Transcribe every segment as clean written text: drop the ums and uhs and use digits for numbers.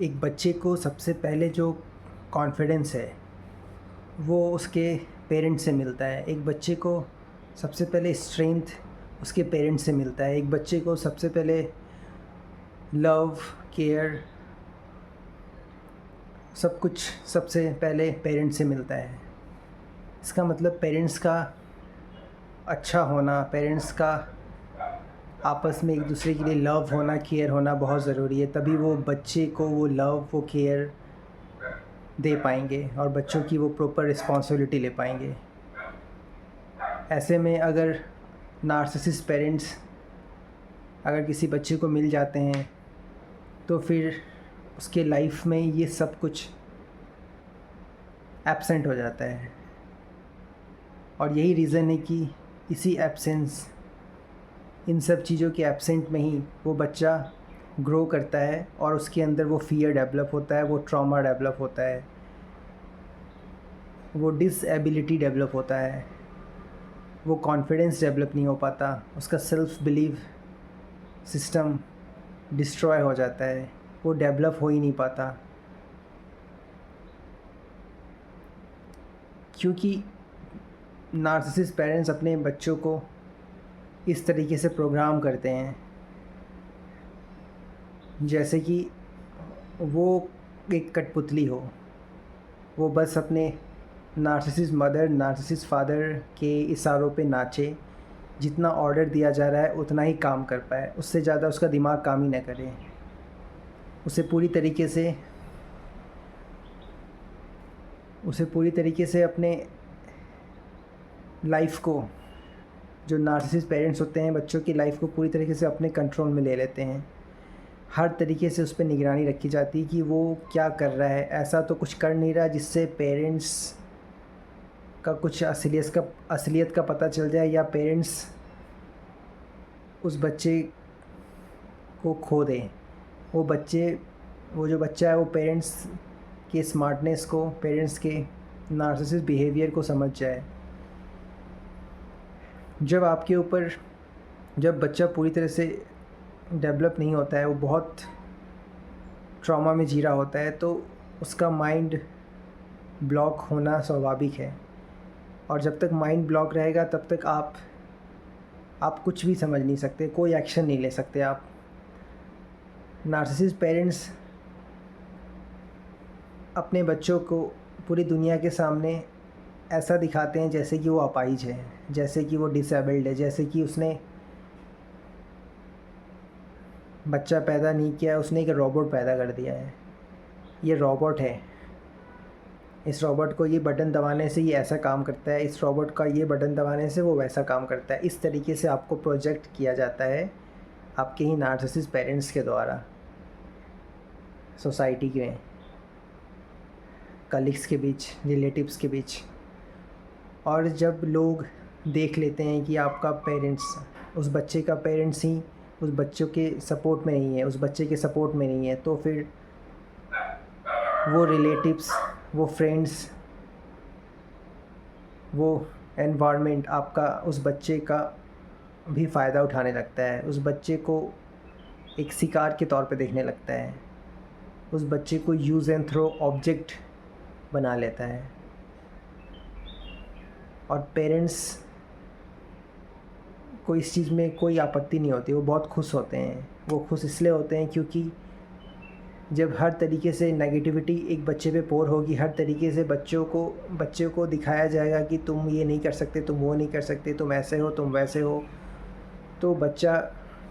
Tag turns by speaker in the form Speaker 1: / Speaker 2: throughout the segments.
Speaker 1: एक बच्चे को सबसे पहले जो कॉन्फिडेंस है वो उसके पेरेंट्स से मिलता है। एक बच्चे को सबसे पहले स्ट्रेंथ उसके पेरेंट्स से मिलता है। एक बच्चे को सबसे पहले लव, केयर, सब कुछ सबसे पहले पेरेंट्स से मिलता है। इसका मतलब पेरेंट्स का अच्छा होना, पेरेंट्स का आपस में एक दूसरे के लिए लव होना, केयर होना बहुत ज़रूरी है। तभी वो बच्चे को वो लव, वो केयर दे पाएंगे और बच्चों की वो प्रॉपर रिस्पॉन्सिबिलिटी ले पाएंगे। ऐसे में अगर नार्सिसिस्ट पेरेंट्स अगर किसी बच्चे को मिल जाते हैं तो फिर उसके लाइफ में ये सब कुछ एब्सेंट हो जाता है। और यही रीज़न है कि इसी एब्सेंस, इन सब चीज़ों के एब्सेंट में ही वो बच्चा ग्रो करता है और उसके अंदर वो फियर डेवलप होता है, वो ट्रॉमा डेवलप होता है, वो डिसएबिलिटी डेवलप होता है, वो कॉन्फिडेंस डेवलप नहीं हो पाता, उसका सेल्फ बिलीव सिस्टम डिस्ट्रॉय हो जाता है, वो डेवलप हो ही नहीं पाता। क्योंकि नार्सिसिस्ट पेरेंट्स अपने बच्चों को इस तरीके से प्रोग्राम करते हैं जैसे कि वो एक कठपुतली हो, वो बस अपने नार्सिसिस्ट मदर, नार्सिसिस्ट फादर के इशारों पे नाचे, जितना ऑर्डर दिया जा रहा है उतना ही काम कर पाए, उससे ज़्यादा उसका दिमाग काम ही ना करे। उसे पूरी तरीके से अपने लाइफ को, जो नार्सिसिस्ट पेरेंट्स होते हैं बच्चों की लाइफ को पूरी तरीके से अपने कंट्रोल में ले लेते हैं। हर तरीके से उस पर निगरानी रखी जाती है कि वो क्या कर रहा है, ऐसा तो कुछ कर नहीं रहा जिससे पेरेंट्स का कुछ असलियत का पता चल जाए, या पेरेंट्स उस बच्चे को खो दें। वो जो बच्चा है वो पेरेंट्स के स्मार्टनेस को, पेरेंट्स के नार्सिसिस्ट बिहेवियर को समझ जाए। जब बच्चा पूरी तरह से डेवलप नहीं होता है, वो बहुत ट्रॉमा में जी रहा होता है, तो उसका माइंड ब्लॉक होना स्वाभाविक है। और जब तक माइंड ब्लॉक रहेगा तब तक आप कुछ भी समझ नहीं सकते, कोई एक्शन नहीं ले सकते आप। नार्सिसिस्ट पेरेंट्स अपने बच्चों को पूरी दुनिया के सामने ऐसा दिखाते हैं जैसे कि वो अपाहिज है, जैसे कि वो डिसेबल्ड है, जैसे कि उसने बच्चा पैदा नहीं किया, उसने एक रोबोट पैदा कर दिया है। ये रोबोट है, इस रोबोट को ये बटन दबाने से ये ऐसा काम करता है, इस रोबोट का ये बटन दबाने से वो वैसा काम करता है। इस तरीके से आपको प्रोजेक्ट किया जाता है आपके ही नार्सिसिस्ट पेरेंट्स के द्वारा, सोसाइटी में, कलीग्स के बीच, रिलेटिव्स के बीच। और जब लोग देख लेते हैं कि आपका पेरेंट्स, उस बच्चे का पेरेंट्स ही उस बच्चों के सपोर्ट में नहीं है, उस बच्चे के सपोर्ट में नहीं है, तो फिर वो रिलेटिव्स, वो फ्रेंड्स, वो एनवायरनमेंट आपका उस बच्चे का भी फ़ायदा उठाने लगता है, उस बच्चे को एक शिकार के तौर पे देखने लगता है, उस बच्चे को यूज़ एंड थ्रो ऑब्जेक्ट बना लेता है। और पेरेंट्स को इस चीज़ में कोई आपत्ति नहीं होती, वो बहुत खुश होते हैं। वो खुश इसलिए होते हैं क्योंकि जब हर तरीके से नेगेटिविटी एक बच्चे पे पोर होगी, हर तरीके से बच्चे को दिखाया जाएगा कि तुम ये नहीं कर सकते, तुम वो नहीं कर सकते, तुम ऐसे हो, तुम वैसे हो, तो बच्चा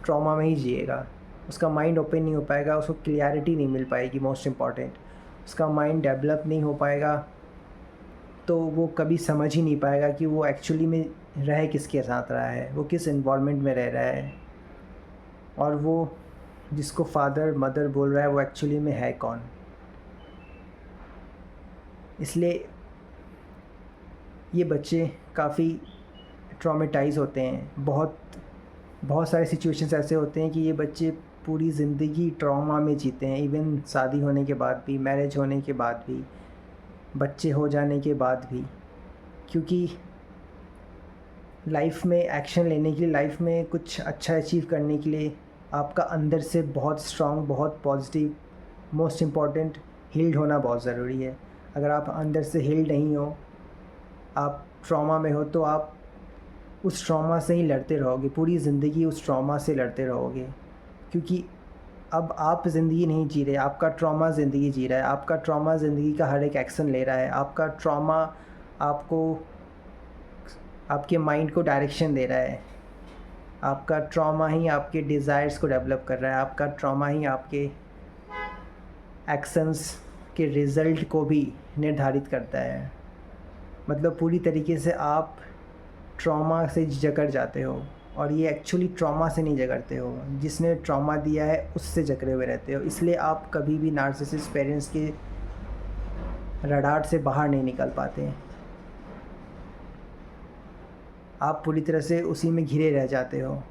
Speaker 1: ट्रॉमा में ही जिएगा। उसका माइंड ओपन नहीं हो पाएगा, उसको क्लियरिटी नहीं मिल पाएगी, मोस्ट इम्पॉर्टेंट उसका माइंड डेवलप नहीं हो पाएगा। तो वो कभी समझ ही नहीं पाएगा कि वो एक्चुअली में रह किसके साथ रहा है, वो किस इन्वायरमेंट में रह रहा है, और वो जिसको फादर मदर बोल रहा है वो एक्चुअली में है कौन। इसलिए ये बच्चे काफ़ी ट्रॉमेटाइज़ होते हैं। बहुत सारे सिचुएशंस ऐसे होते हैं कि ये बच्चे पूरी ज़िंदगी ट्रॉमा में जीते हैं, इवन शादी होने के बाद भी, मैरिज होने के बाद भी, बच्चे हो जाने के बाद भी। क्योंकि लाइफ में एक्शन लेने के लिए, लाइफ में कुछ अच्छा अचीव करने के लिए आपका अंदर से बहुत स्ट्रांग, बहुत पॉजिटिव मोस्ट इम्पॉर्टेंट हील्ड होना बहुत ज़रूरी है। अगर आप अंदर से हील्ड नहीं हो, आप ट्रॉमा में हो, तो आप उस ट्रॉमा से ही लड़ते रहोगे, पूरी ज़िंदगी उस ट्रॉमा से लड़ते रहोगे। क्योंकि अब आप ज़िंदगी नहीं जी रहे, आपका ट्रॉमा ज़िंदगी जी रहा है। आपका ट्रॉमा ज़िंदगी का हर एक एक्शन ले रहा है। आपका ट्रॉमा आपको, आपके माइंड को डायरेक्शन दे रहा है। आपका ट्रॉमा ही आपके डिज़ायर्स को डेवलप कर रहा है। आपका ट्रॉमा ही आपके एक्शंस के रिज़ल्ट को भी निर्धारित करता है। मतलब पूरी तरीके से आप ट्रॉमा से जकड़ जाते हो, और ये एक्चुअली ट्रॉमा से नहीं जकड़ते हो, जिसने ट्रॉमा दिया है उससे जकड़े हुए रहते हो। इसलिए आप कभी भी नार्सिसिस्ट पेरेंट्स के रडार से बाहर नहीं निकल पाते। आप पूरी तरह से उसी में घिरे रह जाते हो।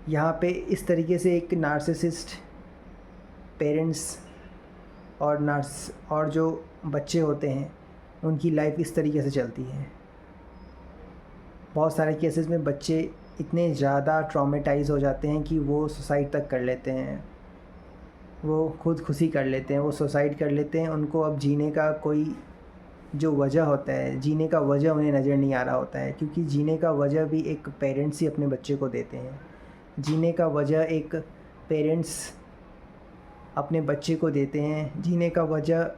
Speaker 1: यहाँ पे इस तरीके से एक नार्सिसिस्ट पेरेंट्स और जो बच्चे होते हैं, उनकी लाइफ इस तरीके से चलती है। बहुत सारे केसेस में बच्चे इतने ज़्यादा ट्रॉमेटाइज़ हो जाते हैं कि वो सुसाइड तक कर लेते हैं, वो खुदकुशी कर लेते हैं, वो सुसाइड कर लेते हैं। उनको अब जीने का कोई जो वजह होता है, जीने का वजह उन्हें नज़र नहीं आ रहा होता है। क्योंकि जीने का वजह भी एक पेरेंट्स ही अपने बच्चे को देते हैं। जीने का वजह एक पेरेंट्स अपने बच्चे को देते हैं। जीने का वजह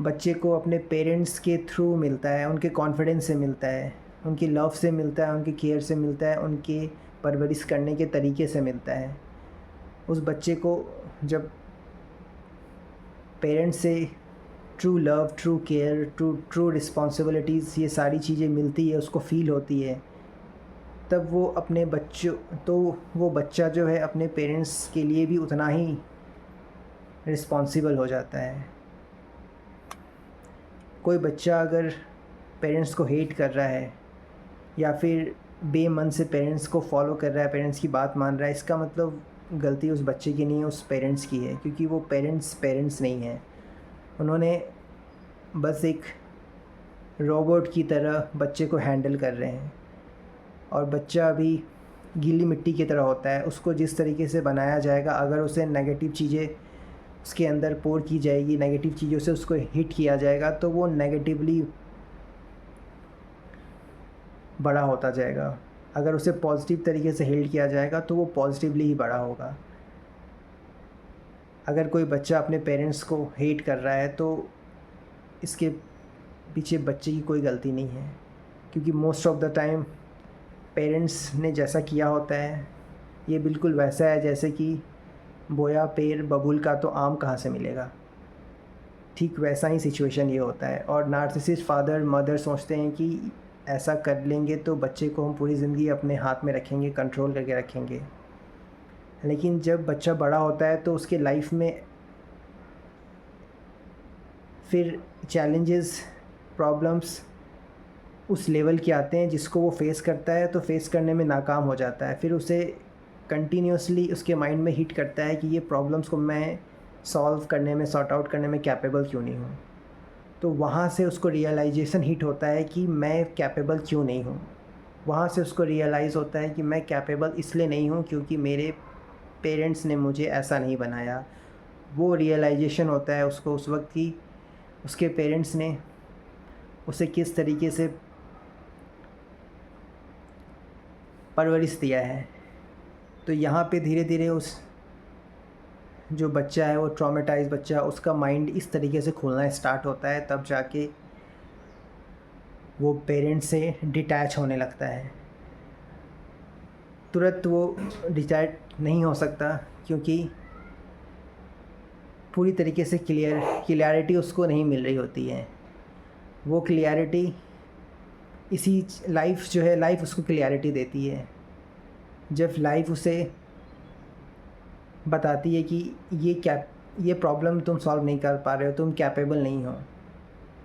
Speaker 1: बच्चे को अपने पेरेंट्स के थ्रू मिलता है, उनके कॉन्फिडेंस से मिलता है, उनकी लव से मिलता है, उनकी केयर से मिलता है, उनके परवरिश करने के तरीके से मिलता है। उस बच्चे को जब पेरेंट्स से true love, true care, true responsibilities, ये सारी चीज़ें मिलती है, उसको फ़ील होती है, तब वो अपने बच्चों तो वो बच्चा जो है अपने पेरेंट्स के लिए भी उतना ही रिस्पॉन्सिबल हो जाता है। कोई बच्चा अगर पेरेंट्स को हेट कर रहा है या फिर बेमन से पेरेंट्स को फॉलो कर रहा है, पेरेंट्स की बात मान रहा है, इसका मतलब गलती उस बच्चे की नहीं है, उस पेरेंट्स की है। क्योंकि वो पेरेंट्स नहीं हैं, उन्होंने बस एक रोबोट की तरह बच्चे को हैंडल कर रहे हैं। और बच्चा अभी गीली मिट्टी की तरह होता है, उसको जिस तरीके से बनाया जाएगा, अगर उसे नेगेटिव चीज़ें उसके अंदर पोर की जाएगी, नेगेटिव चीज़ों से उसको हिट किया जाएगा, तो वो नेगेटिवली बड़ा होता जाएगा। अगर उसे पॉजिटिव तरीके से हील्ड किया जाएगा तो वो पॉजिटिवली ही बड़ा होगा। अगर कोई बच्चा अपने पेरेंट्स को हेट कर रहा है तो इसके पीछे बच्चे की कोई गलती नहीं है। क्योंकि most of the time parents ने जैसा किया होता है, ये बिल्कुल वैसा है जैसे कि बोया पेड़ बबूल का तो आम कहाँ से मिलेगा। ठीक वैसा ही सिचुएशन ये होता है। और नार्सिसिस्ट फादर मदर सोचते हैं कि ऐसा कर लेंगे तो बच्चे को हम पूरी ज़िंदगी अपने हाथ में रखेंगे, कंट्रोल करके रखेंगे। लेकिन जब बच्चा बड़ा होता है तो उसके लाइफ में फिर चैलेंजेस, प्रॉब्लम्स उस लेवल के आते हैं जिसको वो फेस करता है, तो फेस करने में नाकाम हो जाता है। फिर उसे कंटिन्यूसली उसके माइंड में हिट करता है कि ये प्रॉब्लम्स को मैं सॉल्व करने में, सॉर्ट आउट करने में कैपेबल क्यों नहीं हूँ। तो वहाँ से उसको रियलाइजेशन हिट होता है कि मैं कैपेबल क्यों नहीं हूँ। वहाँ से उसको रियलाइज़ होता है कि मैं कैपेबल इसलिए नहीं हूँ क्योंकि मेरे पेरेंट्स ने मुझे ऐसा नहीं बनाया। वो रियलाइजेशन होता है उसको उस वक्त कि उसके पेरेंट्स ने उसे किस तरीके से परवरिश दिया है। तो यहाँ पे धीरे धीरे उस जो बच्चा है, वो ट्रॉमेटाइज बच्चा, उसका माइंड इस तरीके से खुलना स्टार्ट होता है, तब जाके वो पेरेंट्स से डिटैच होने लगता है। तुरंत वो डिटैच नहीं हो सकता क्योंकि पूरी तरीके से क्लियरिटी उसको नहीं मिल रही होती है। वो क्लियरिटी इसी लाइफ जो है, लाइफ उसको क्लियरिटी देती है। जब लाइफ उसे बताती है कि ये प्रॉब्लम तुम सॉल्व नहीं कर पा रहे हो, तुम कैपेबल नहीं हो,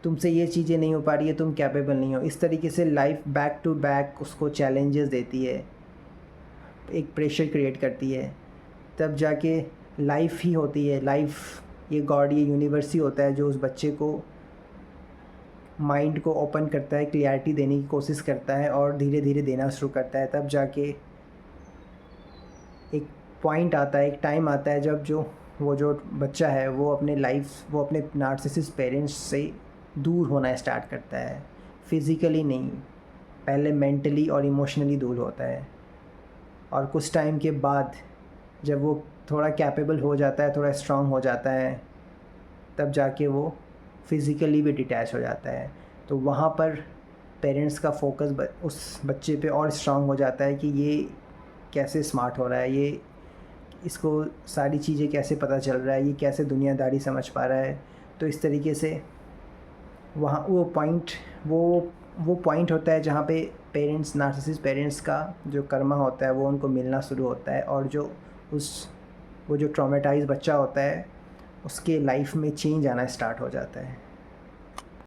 Speaker 1: तुमसे ये चीज़ें नहीं हो पा रही है, तुम कैपेबल नहीं हो। इस तरीके से लाइफ बैक टू बैक उसको चैलेंजेस देती है, एक प्रेशर क्रिएट करती है। तब जाके लाइफ ही होती है, लाइफ ये गॉड, ये यूनिवर्स ही होता है जो उस बच्चे को माइंड को ओपन करता है, क्लियरिटी देने की कोशिश करता है और धीरे धीरे देना शुरू करता है। तब जाके एक पॉइंट आता है, एक टाइम आता है जब जो बच्चा है वो अपने नार्सिसिस्ट पेरेंट्स से दूर होना स्टार्ट करता है। फिज़िकली नहीं, पहले मेंटली और इमोशनली दूर होता है, और कुछ टाइम के बाद जब वो थोड़ा कैपेबल हो जाता है, थोड़ा स्ट्रांग हो जाता है, तब जाके वो फिज़िकली भी डिटैच हो जाता है। तो वहाँ पर पेरेंट्स का फोकस उस बच्चे पे और स्ट्रांग हो जाता है कि ये कैसे स्मार्ट हो रहा है, ये इसको सारी चीज़ें कैसे पता चल रहा है, ये कैसे दुनियादारी समझ पा रहा है। तो इस तरीके से वहाँ वो पॉइंट होता है जहाँ पे नार्सिसिस्ट पेरेंट्स का जो कर्मा होता है वो उनको मिलना शुरू होता है, और वो जो ट्रॉमेटाइज बच्चा होता है उसके लाइफ में चेंज आना स्टार्ट हो जाता है।